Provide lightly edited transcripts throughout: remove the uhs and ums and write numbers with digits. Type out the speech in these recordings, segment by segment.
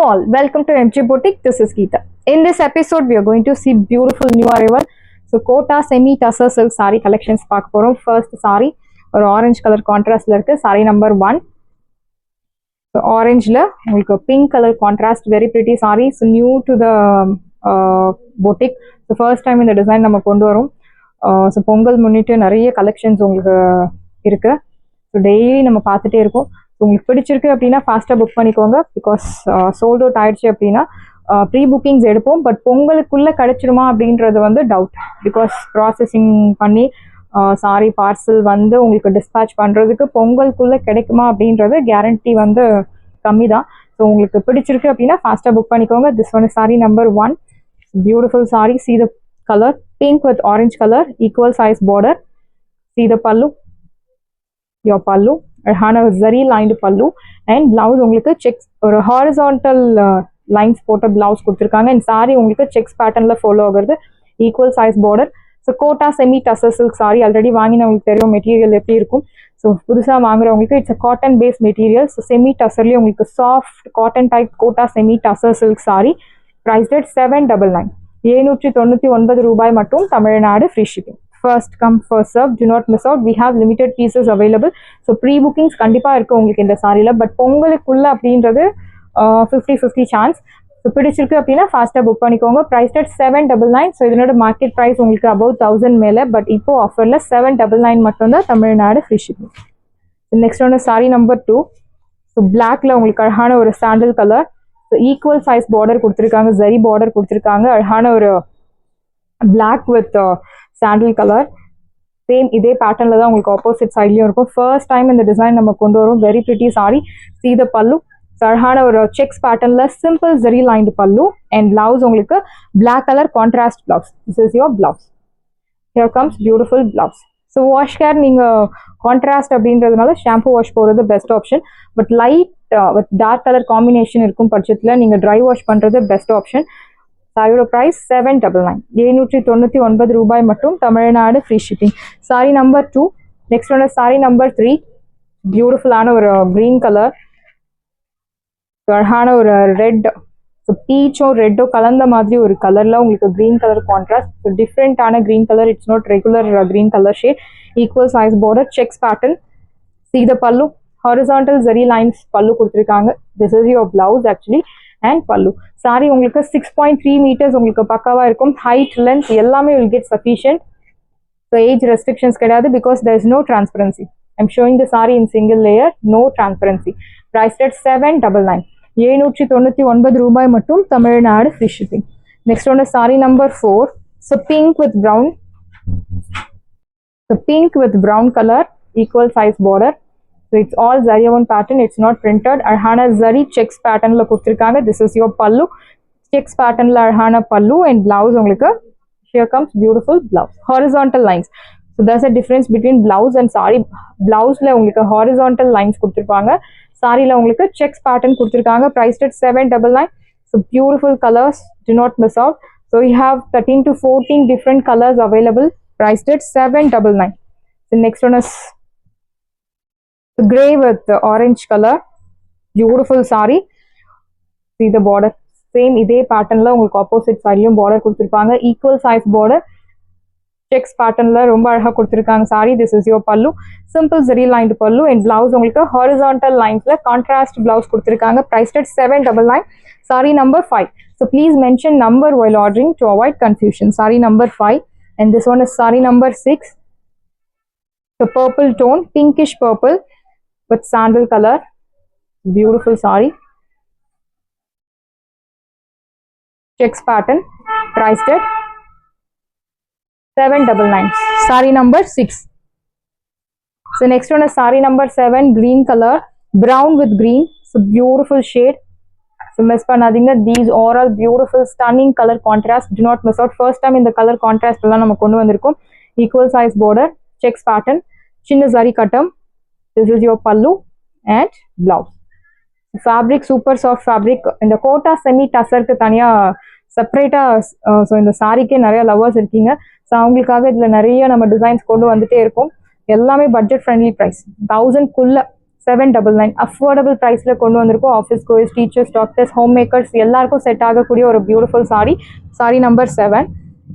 all, welcome to MG Boutique. This is Geeta. In this episode, we are going to see beautiful new arrival. So, Kota semi tussar silk saree collections பார்க்க போறோம். First saree ஒரு orange color contrastல இருக்கு. Saree number 1. So, orangeல உங்களுக்கு pink color contrast, very pretty saree. So, new to the boutique. So, first time இந்த design நம்ம கொண்டு வரோம். So, Pongal முன்னிட்டு நிறைய collections உங்களுக்கு இருக்கு. So, daily நம்ம பார்த்துட்டே இருக்கோம். உங்களுக்கு பிடிச்சிருக்கு அப்படின்னா ஃபாஸ்ட்டாக புக் பண்ணிக்கோங்க. பிகாஸ் சோல்ட் அவுட் ஆயிடுச்சு அப்படின்னா ப்ரீ புக்கிங்ஸ் எடுப்போம். பட் பொங்கலுக்குள்ளே கிடைச்சிருமா அப்படின்றது வந்து டவுட். பிகாஸ் ப்ராசஸிங் பண்ணி சாரி பார்சல் வந்து உங்களுக்கு டிஸ்பேச் பண்ணுறதுக்கு பொங்கலுக்குள்ளே கிடைக்குமா அப்படின்றது கேரண்டி வந்து கம்மி தான். ஸோ உங்களுக்கு பிடிச்சிருக்கு அப்படின்னா ஃபாஸ்ட்டாக புக் பண்ணிக்கோங்க. This one sorry number 1. Beautiful sorry. See the color pink with orange color, equal size border. See the pallu, your pallu. அழகான zari lined pallu and blouse உங்களுக்கு செக்ஸ் ஒரு ஹாரிசான்டல் லைன்ஸ் போட்ட பிளவுஸ் கொடுத்துருக்காங்க. அண்ட் சாரி உங்களுக்கு செக்ஸ் பேட்டர்னில் follow ஆகுறது. Equal size border. So Kota semi tussar silk sari already வாங்கினவங்களுக்கு தெரியும் மெட்டீரியல் எப்படி இருக்கும். ஸோ புதுசாக வாங்குறவங்களுக்கு it's a cotton based material. So semi டசர்லேயே உங்களுக்கு soft cotton type Kota semi tussar silk sari. Price rate 799. 799 ரூபாய் மட்டும். Tamil Nadu free shipping. First come first serve, do not miss out. We have limited pieces available. So pre-bookings கண்டிப்பாக இருக்குது உங்களுக்கு இந்த சாரியில். But பொங்கலுக்குள்ள அப்படின்றது 50-50 சான்ஸ். ஸோ பிடிச்சிருக்கு அப்படின்னா ஃபாஸ்ட்டாக புக் பண்ணிக்கோங்க. Price rate 799. ஸோ இதனோட மார்க்கெட் ப்ரைஸ் உங்களுக்கு above 1000 மேலே. பட் இப்போ ஆஃபரில் 799 மட்டும்தான். Tamil Nadu free shipping. நெக்ஸ்ட் ஒன்று சாரி நம்பர் 2. ஸோ பிளாக்ல உங்களுக்கு அழகான ஒரு sandal colour. So equal size border கொடுத்துருக்காங்க. ஜரி பார்டர் கொடுத்துருக்காங்க. அழகான ஒரு black with sandal colour. Same இதே பேட்டர்னில் தான் உங்களுக்கு ஆப்போசிட் சைட்லையும் இருக்கும். ஃபர்ஸ்ட் டைம் இந்த டிசைன் நம்ம கொண்டு வரோம். Very pretty sari. See the pallu. அழகான ஒரு செக்ஸ் பேட்டர்னில் simple zari lined pallu. And blouse உங்களுக்கு black colour contrast blouse. This is your blouse. Here comes beautiful blouse. So wash care நீங்கள் கான்ட்ராஸ்ட் அப்படின்றதுனால ஷாம்பு வாஷ் போகிறது best option. But light with dark colour combination இருக்கும் பட்சத்தில் நீங்கள் dry wash பண்ணுறது best option. சாரியோட price 799. 799 ரூபாய் மட்டும். Tamil Nadu free shipping. Sari number 2. Next ஒன்று சாரி நம்பர் 3. பியூட்டிஃபுல்லான ஒரு க்ரீன் கலர். அழகான ஒரு ரெட். ஸோ பீச்சோ ரெட்டோ கலந்த மாதிரி ஒரு கலரில் உங்களுக்கு க்ரீன் கலர் கான்ட்ராஸ்ட். ஸோ டிஃப்ரெண்ட்டான green colour. It's not regular green colour shade. Equal size border, checks pattern. See the pallu. Horizontal zari lines pallu கொடுத்துருக்காங்க. This is your blouse actually. And pallu. Sari உங்களுக்கு 6.3 மீட்டர்ஸ் உங்களுக்கு பக்காவாக இருக்கும். ஹைட் லென்த் எல்லாமே will get sufficient. So age restrictions கிடையாது. Because there is no transparency. I'm showing the saree in single layer. No transparency. Price rate 799. 799 ரூபாய் மட்டும். Tamil Nadu free shipping. Next ஒன்று sari number 4. So pink with brown. So pink with brown colour. Equal size border. So it's all zari one pattern. It's not printed. Arhana zari checks pattern la kuduthirukanga. This is your pallu. Checks pattern la arhana pallu and blouse ungalku. Here comes beautiful blouse. Horizontal lines. So there's a difference between blouse and sari. Blouse la ungalku horizontal lines kuduthirupanga. Sari la ungalku checks pattern kuduthirukanga. Priced at 799. So beautiful colors. Do not miss out. So you have 13 to 14 different colors available. Priced at 799. The next one is grey with the orange color. Beautiful saree. See the border. Same இதே பேட்டர்ன்ல உங்களுக்கு opposite சைட்லயும் border கொடுத்துருப்பாங்க. Equal size border. Checks பேட்டர்ன்ல ரொம்ப அழகா கொடுத்துருக்காங்க sari. This is your pallu. Simple zari lined pallu. And blouse உங்களுக்கு ஹாரிசான்டல் லைன்ஸ்ல கான்ட்ராஸ்ட் பிளவுஸ் கொடுத்துருக்காங்க. Price rate 799. Sari number 5. So please mention number while ordering to avoid confusion. Sari number 5. And this one is saree number 6. The purple tone, pinkish purple with sandal color. Beautiful saree. Checks pattern. Priced at 799. Saree number 6. So next one is saree number 7. Green color. Brown with green. So beautiful shade. So miss பண்ணாதீங்க. These are all beautiful stunning color contrast. Do not miss out. First time in the color contrast எல்லாம் நம்ம கொண்டு வந்திருக்கோம். Equal size border. Checks pattern. சின்ன zari கட்டம். This is your pallu and blouse. Fabric super soft fabric. இந்த quota semi டசருக்கு தனியாக செப்பரேட்டாக so இந்த சாரிக்கே நிறைய லவர்ஸ் இருக்கீங்க. ஸோ அவங்களுக்காக இதில் நிறைய நம்ம டிசைன்ஸ் கொண்டு வந்துட்டே இருக்கோம். எல்லாமே பட்ஜெட் ஃப்ரெண்ட்லி ப்ரைஸ். 1000க்குள்ள 799 அஃபோர்டபுள் ப்ரைஸில் கொண்டு வந்திருக்கோம். Office goers, teachers, doctors, home makers எல்லாருக்கும் செட் ஆகக்கூடிய ஒரு beautiful sari number 7.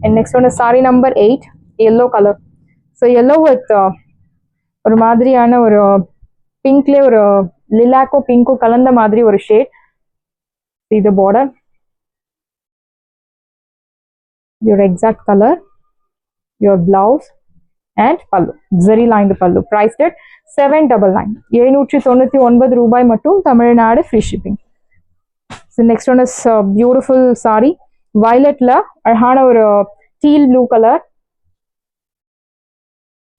And next ஒன்று sari number 8, yellow colour. So yellow with ஒரு மாதிரியான ஒரு பிங்க்லேயே ஒரு லிலாக்கோ பிங்கோ கலந்த மாதிரி ஒரு ஷேட். இது border, your exact color, your blouse and pallu, zari lined pallu, priced at 799. 799 ரூபாய் மட்டும், Tamil Nadu free shipping. So next one is beautiful saree, violetல அழகான ஒரு teal blue color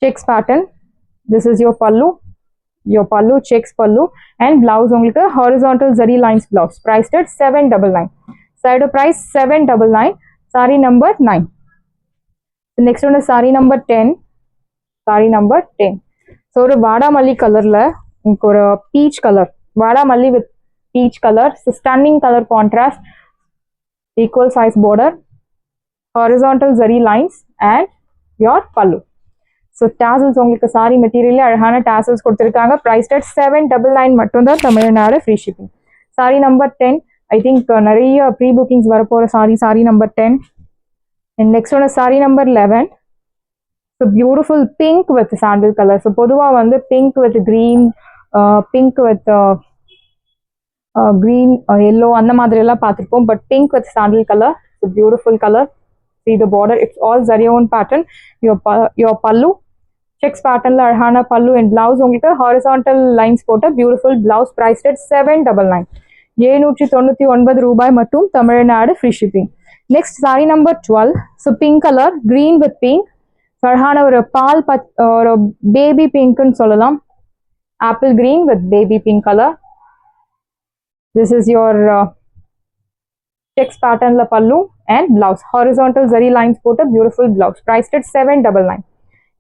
checks pattern. This is your pallu checks pallu and blouse உங்களுக்கு horizontal zari lines blouse, priced at 799. Side price 799. Saree number 9. The next one is saree number 10. Saree number 10. So ஒரு வாடாமல்லி கலர்ல உங்களுக்கு ஒரு peach color, வாடாமல்லி with peach color. So stunning color contrast, equal size border, horizontal zari lines and your pallu. So tassels உங்களுக்கு saree material அழகான tassels கொடுத்திருக்காங்க. Priced at 799 மட்டும் தான், Tamil Nadu free shipping. Saree number 10. I think நிறைய pre bookings வரப்போகிற sorry number 10. And next ஒன்று sari number 11. So beautiful pink with sandal colour. So பொதுவாக வந்து pink with green, pink with green yellow அந்த மாதிரி எல்லாம் பார்த்துருப்போம். But pink with sandal colour, so beautiful colour. See the border, it's all zari own pattern. Your pallu checks patternல அழகான பல்லு and blouse உங்களுக்கு horizontal lines போட்ட பியூட்டிஃபுல் பிளவுஸ். priced at 799. 799 ரூபாய் மட்டும், Tamil Nadu free shipping. Next saree number 12. So pink color, green with pink. அழகான ஒரு பால் ஒரு baby பிங்க்னு சொல்லலாம். Apple green with baby pink color. This is your checks patternல பல்லு and blouse. Horizontal zari lines போட்ட beautiful blouse. Priced at 799.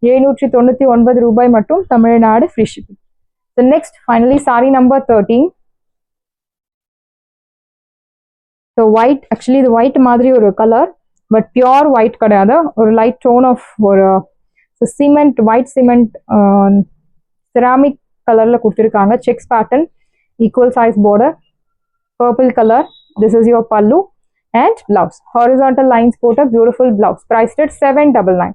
799 ரூபாய் மட்டும், Tamil Nadu free shipping. So next finally saree number 13. So white, actually இது white மாதிரி ஒரு colour, but pure white கிடையாது. ஒரு light tone of ஒரு சிமெண்ட், ஒயிட் சிமெண்ட் செராமிக் கலரில் கொடுத்துருக்காங்க. Sex pattern, equal size border, purple colour. This is your பல்லு and blouse. Horizontal lines போட்ட பியூட்டிஃபுல் பிளவுஸ். priced at 799.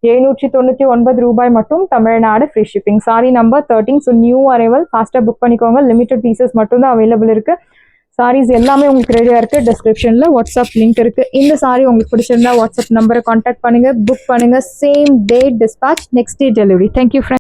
799 ரூபாய் மட்டும், Tamil Nadu free shipping. Sari number 13. So new arrival, ஃபாஸ்ட்டாக book பண்ணிக்கோங்க. Limited pieces மட்டும் தான் அவைலபிள் இருக்குது. சாரீஸ் எல்லாமே உங்களுக்கு ரெடியாக இருக்குது. டிஸ்கிரிப்ஷனில் வாட்ஸ்அப் லிங்க் இருக்குது. இந்த சாரி உங்களுக்கு பிடிச்சிருந்தா வாட்ஸ்அப் நம்பரை கான்டாக்ட் பண்ணுங்கள், புக் பண்ணுங்கள். Same day dispatch, next day delivery. Thank you friends.